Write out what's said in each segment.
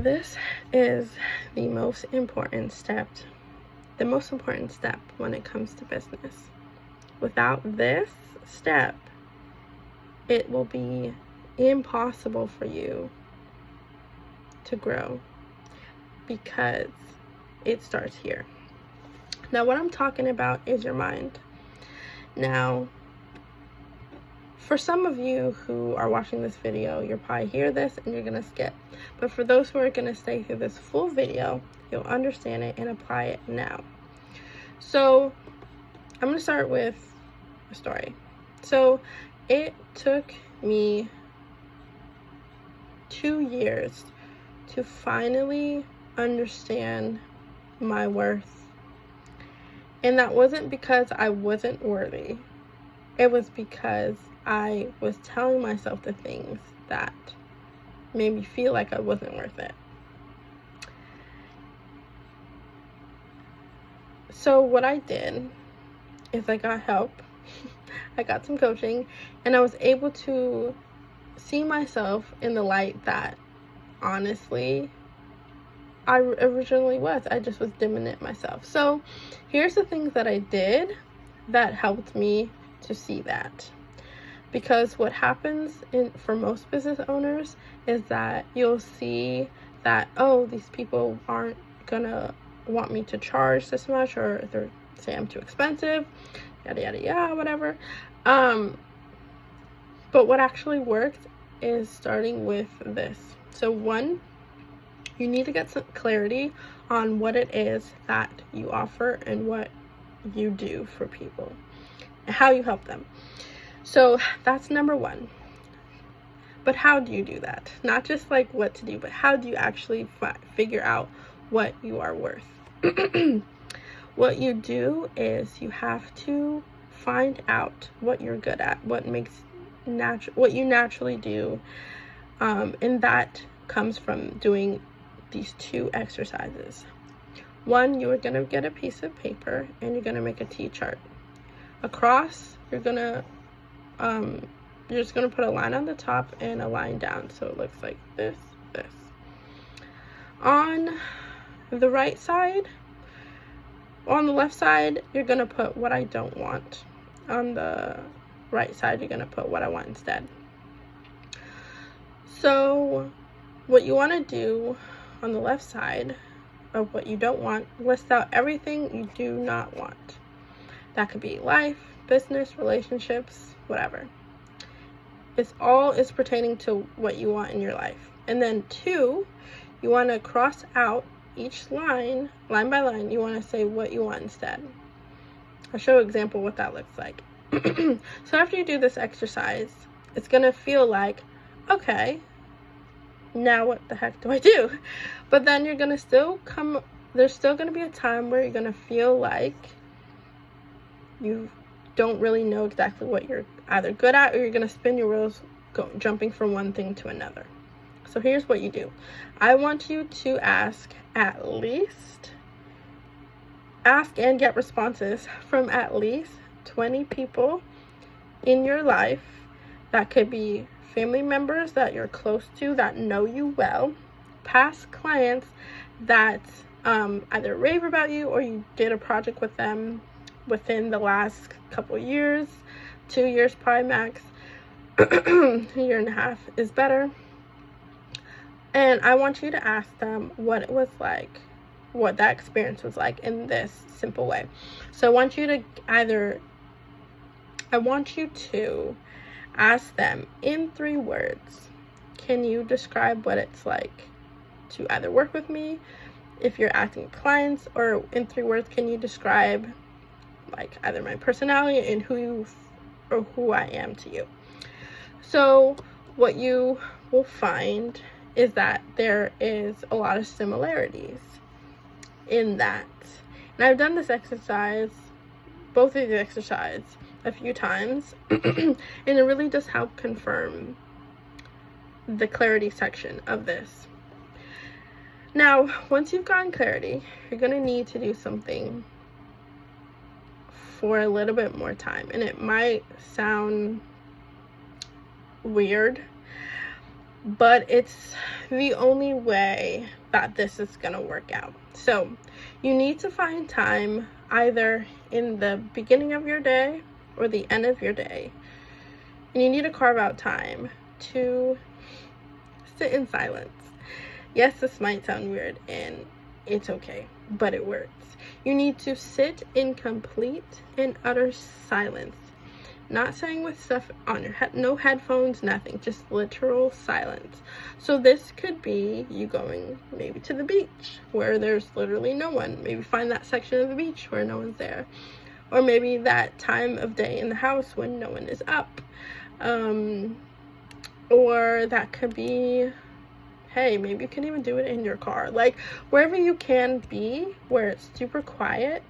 This is the most important step when it comes to business. Without this step, it will be impossible for you to grow because it starts here. Now, what I'm talking about is your mind. Now, for some of you who are watching this video, you'll probably hear this and you're gonna skip. But for those who are gonna stay through this full video, you'll understand it and apply it now. So I'm gonna start with a story. So it took me 2 years to finally understand my worth. And that wasn't because I wasn't worthy. It was because I was telling myself the things that made me feel like I wasn't worth it. So what I did is I got help. I got some coaching, and I was able to see myself in the light that honestly I originally was. I just was dimming it myself. So here's the things that I did that helped me to see that. Because what happens for most business owners is that you'll see that, oh, these people aren't gonna want me to charge this much, or they're say I'm too expensive, yada yada yada, whatever. But what actually works is starting with this. So one, you need to get some clarity on what it is that you offer and what you do for people and how you help them. So that's number one. But how do you do that? Not just like what to do, but how do you actually figure out what you are worth? What you do is you have to find out what you're good at, what you naturally do, and that comes from doing these 2 exercises. One, you're gonna get a piece of paper and you're gonna make a T-chart. Across, you're just gonna put a line on the top and a line down, so it looks like this. On the right side, on the left side, you're gonna put what I don't want. On the right side, you're gonna put what I want instead. So what you want to do on the left side of what you don't want, list out everything you do not want. That could be life, business, relationships, whatever. It's all is pertaining to what you want in your life. And then 2, you want to cross out each line by line. You want to say what you want instead. I'll show an example what that looks like. So after you do this exercise, it's going to feel like, okay, now what the heck do I do? But then you're going to there's still going to be a time where you're going to feel like you don't really know exactly what you're either good at, or you're going to spin your wheels jumping from one thing to another. So here's what you do. I want you to ask and get responses from at least 20 people in your life. That could be family members that you're close to, that know you well, past clients that either rave about you or you did a project with them within the last couple years, 2 years probably max. A year and a half is better. And I want you to ask them what it was like, what that experience was like in this simple way. So I want you to ask them in 3 words, can you describe what it's like to either work with me, if you're asking clients, or in 3 words, can you describe like either my personality and who I am to you. So what you will find is that there is a lot of similarities in that. And I've done this exercise, both of these exercises, a few times, and it really does help confirm the clarity section of this. Now, once you've gotten clarity, you're going to need to do something for a little bit more time. And it might sound weird, but it's the only way that this is going to work out. So you need to find time either in the beginning of your day or the end of your day, and you need to carve out time to sit in silence. Yes, this might sound weird, and it's okay, but it works. You need to sit in complete and utter silence. Not saying with stuff on your head, no headphones, nothing, just literal silence. So this could be you going maybe to the beach where there's literally no one. Maybe find that section of the beach where no one's there. Or maybe that time of day in the house when no one is up. Or that could be, hey, maybe you can even do it in your car. Like, wherever you can be, where it's super quiet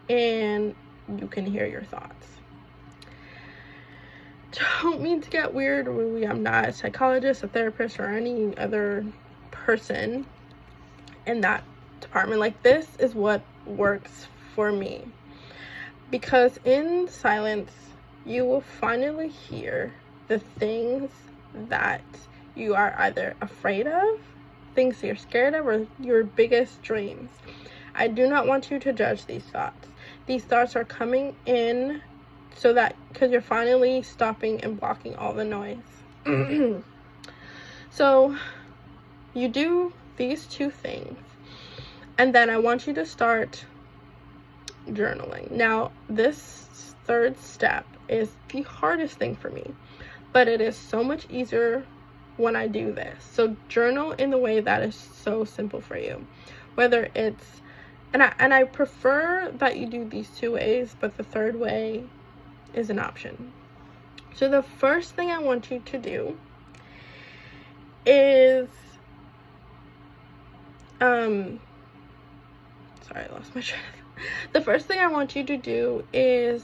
and you can hear your thoughts. Don't mean to get weird. Really, I'm not a psychologist, a therapist, or any other person in that department. Like, this is what works for me. Because in silence, you will finally hear the things that you are either afraid of, things you're scared of, or your biggest dreams. I do not want you to judge these thoughts. These thoughts are coming in so that, because you're finally stopping and blocking all the noise. So you do these two things, and then I want you to start journaling. Now, this third step is the hardest thing for me, but it is so much easier when I do this. So journal in the way that is so simple for you. Whether it's, and I prefer that you do these two ways, but the third way is an option. So the first thing I want you to do is, sorry, I lost my train of thought. The first thing I want you to do is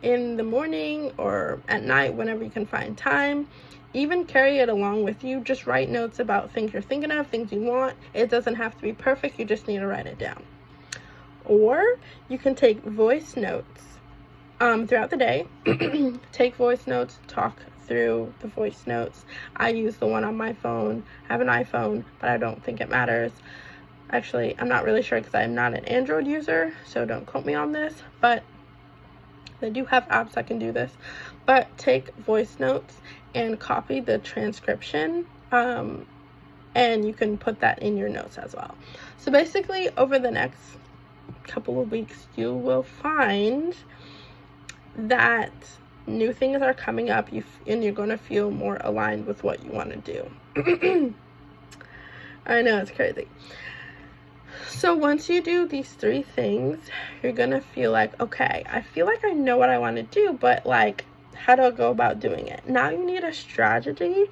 in the morning or at night, whenever you can find time, even carry it along with you. Just write notes about things you're thinking of, things you want. It doesn't have to be perfect. You just need to write it down. Or you can take voice notes throughout the day. Take voice notes, talk through the voice notes. I use the one on my phone. I have an iPhone, but I don't think it matters. Actually, I'm not really sure because I'm not an Android user, so don't quote me on this, but they do have apps that can do this. But take voice notes and copy the transcription, and you can put that in your notes as well. So basically, over the next couple of weeks, you will find that new things are coming up, and you're going to feel more aligned with what you want to do. I know, it's crazy. So once you do these three things, you're going to feel like, okay, I feel like I know what I want to do, but like, how do I go about doing it? Now you need a strategy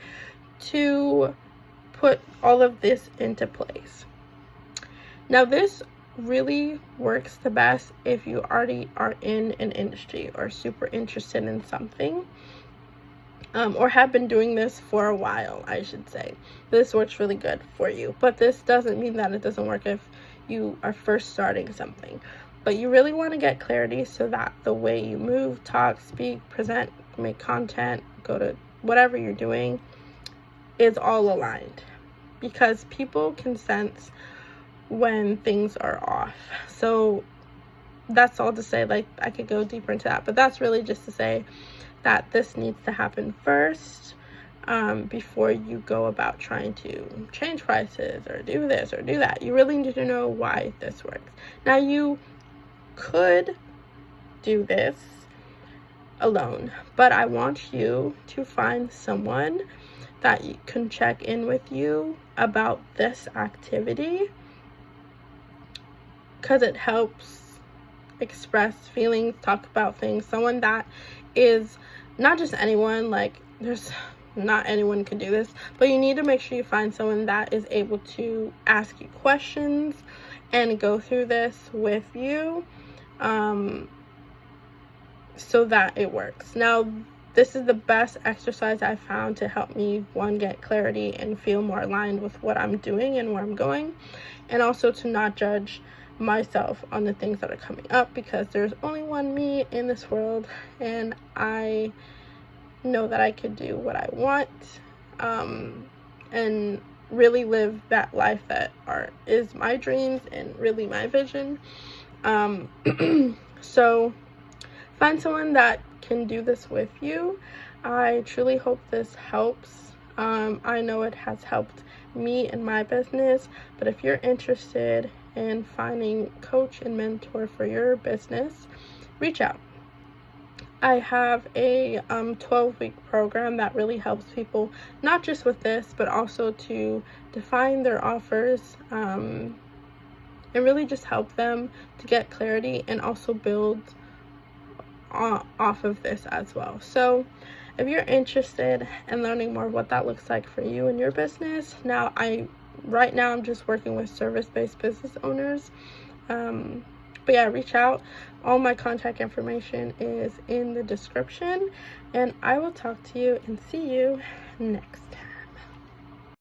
to put all of this into place. Now this really works the best if you already are in an industry or super interested in something, or have been doing this for a while, I should say. This works really good for you, but this doesn't mean that it doesn't work if you are first starting something. But you really want to get clarity so that the way you move, talk, speak, present, make content, go to whatever you're doing is all aligned, because people can sense when things are off. So that's all to say. Like, I could go deeper into that, but that's really just to say that this needs to happen first, before you go about trying to change prices or do this or do that. You really need to know why this works. Now, you could do this alone, but I want you to find someone that you can check in with you about this activity, because it helps express feelings, talk about things. Someone that is not just anyone, like, there's not anyone can do this, but you need to make sure you find someone that is able to ask you questions and go through this with you, so that it works. Now, this is the best exercise I've found to help me, one, get clarity and feel more aligned with what I'm doing and where I'm going, and also to not judge myself on the things that are coming up, because there's only one me in this world, and I know that I could do what I want. and really live that life that is my dreams and really my vision. So find someone that can do this with you. I truly hope this helps. I know it has helped me in my business, but if you're interested in finding coach and mentor for your business, reach out. I have a 12-week program that really helps people, not just with this, but also to define their offers, and really just help them to get clarity and also build off of this as well. So if you're interested in learning more of what that looks like for you and your business, right now I'm just working with service-based business owners. But yeah, reach out. All my contact information is in the description, and I will talk to you and see you next.